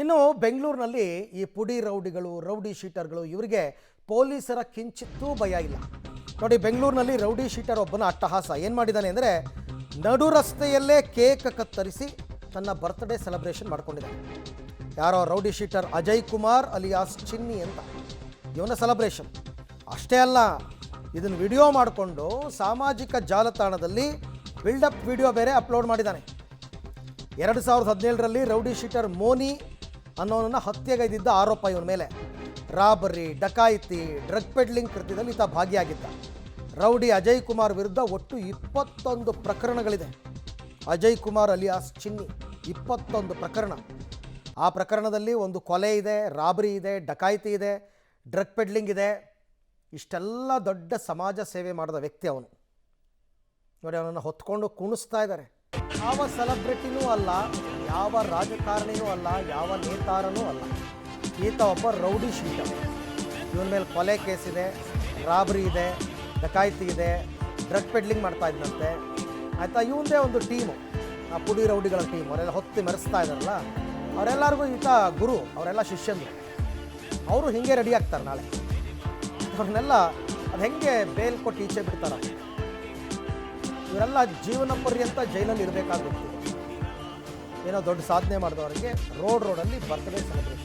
ಇನ್ನು ಬೆಂಗಳೂರಿನಲ್ಲಿ ಈ ಪುಡಿ ರೌಡಿಗಳು ರೌಡಿ ಶೀಟರ್ಗಳು ಇವರಿಗೆ ಪೊಲೀಸರ ಕಿಂಚಿತ್ತೂ ಭಯ ಇಲ್ಲ ನೋಡಿ. ಬೆಂಗಳೂರಿನಲ್ಲಿ ರೌಡಿ ಶೀಟರ್ ಒಬ್ಬನ ಅಟ್ಟಹಾಸ ಏನು ಮಾಡಿದ್ದಾನೆ ಅಂದರೆ ನಡು ರಸ್ತೆಯಲ್ಲೇ ಕೇಕ್ ಕತ್ತರಿಸಿ ತನ್ನ ಬರ್ತ್ಡೇ ಸೆಲೆಬ್ರೇಷನ್ ಮಾಡ್ಕೊಂಡಿದ್ದಾನೆ. ಯಾರೋ rowdy sheeter Ajay Kumar alias Chinni ಅಂತ ಇವನ ಸೆಲೆಬ್ರೇಷನ್ ಅಷ್ಟೇ ಅಲ್ಲ, ಇದನ್ನು ವಿಡಿಯೋ ಮಾಡಿಕೊಂಡು ಸಾಮಾಜಿಕ ಜಾಲತಾಣದಲ್ಲಿ ಬಿಲ್ಡಪ್ ವಿಡಿಯೋ ಬೇರೆ ಅಪ್ಲೋಡ್ ಮಾಡಿದ್ದಾನೆ. 2017ರಲ್ಲಿ ರೌಡಿ ಶೀಟರ್ ಮೋನಿ ಅನ್ನೋನನ್ನು ಹತ್ಯೆಗೈದಿದ್ದ ಆರೋಪ ಇವನ ಮೇಲೆ. ರಾಬರಿ, ಡಕಾಯಿತಿ, ಡ್ರಗ್ ಪೆಡ್ಲಿಂಗ್ ಕೃತ್ಯದಲ್ಲಿ ಈತ ಭಾಗಿಯಾಗಿದ್ದ. ರೌಡಿ ಅಜಯ್ ಕುಮಾರ್ ವಿರುದ್ಧ ಒಟ್ಟು 21 ಪ್ರಕರಣಗಳಿದೆ. ಅಜಯ್ ಕುಮಾರ್ ಅಲಿಯಾಸ್ ಚಿನ್ನಿ 21 ಪ್ರಕರಣ. ಆ ಪ್ರಕರಣದಲ್ಲಿ ಒಂದು ಕೊಲೆ ಇದೆ, ರಾಬರಿ ಇದೆ, ಡಕಾಯಿತಿ ಇದೆ, ಡ್ರಗ್ ಪೆಡ್ಲಿಂಗ್ ಇದೆ. ಇಷ್ಟೆಲ್ಲ ದೊಡ್ಡ ಸಮಾಜ ಸೇವೆ ಮಾಡಿದ ವ್ಯಕ್ತಿ ಅವನು. ನೋಡಿ, ಅವನನ್ನು ಹೊತ್ಕೊಂಡು ಕುಣಿಸ್ತಾ ಇದ್ದಾರೆ. ಯಾವ ಸೆಲೆಬ್ರಿಟಿನೂ ಅಲ್ಲ, ಯಾವ ರಾಜಕಾರಣಿನೂ ಅಲ್ಲ, ಯಾವ ನೇತಾರನೂ ಅಲ್ಲ. ಈತ ಒಬ್ಬ ರೌಡಿ ಶೀಟರ್. ಇವನ ಮೇಲೆ ಕೊಲೆ ಕೇಸ್ ಇದೆ, ರಾಬರಿ ಇದೆ, ಡಕಾಯಿತಿ ಇದೆ, ಡ್ರಗ್ ಪೆಡ್ಲಿಂಗ್ ಮಾಡ್ತಾ ಇದ್ದಂತೆ. ಆಯಿತಾ, ಇವನದೇ ಒಂದು ಟೀಮು, ಆ ಪುಡಿ ರೌಡಿಗಳ ಟೀಮ್. ಅವರೆಲ್ಲ ಹೊತ್ತಿ ಮೆರೆಸ್ತಾ ಇದ್ದಾರಲ್ಲ, ಅವರೆಲ್ಲರಿಗೂ ಈತ ಗುರು, ಅವರೆಲ್ಲ ಶಿಷ್ಯಂದರು. ಅವರು ಹೀಗೆ ರೆಡಿ ಆಗ್ತಾರೆ ನಾಳೆ. ಅವ್ರನ್ನೆಲ್ಲ ಅದು ಹೆಂಗೆ ಬೇಲ್ ಕೊಟ್ಟು ಈಚೆ ಬಿಡ್ತಾರ. ಇವರೆಲ್ಲ ಜೀವನ ಪರ್ಯಂತ ಜೈಲಲ್ಲಿ ಇರಬೇಕಾಗುತ್ತೆ. ಏನೋ ದೊಡ್ಡ ಸಾಧನೆ ಮಾಡಿದವರಿಗೆ ರೋಡಲ್ಲಿ ಬರ್ತ್ಡೇ ಸೆಲೆಬ್ರೇಷನ್.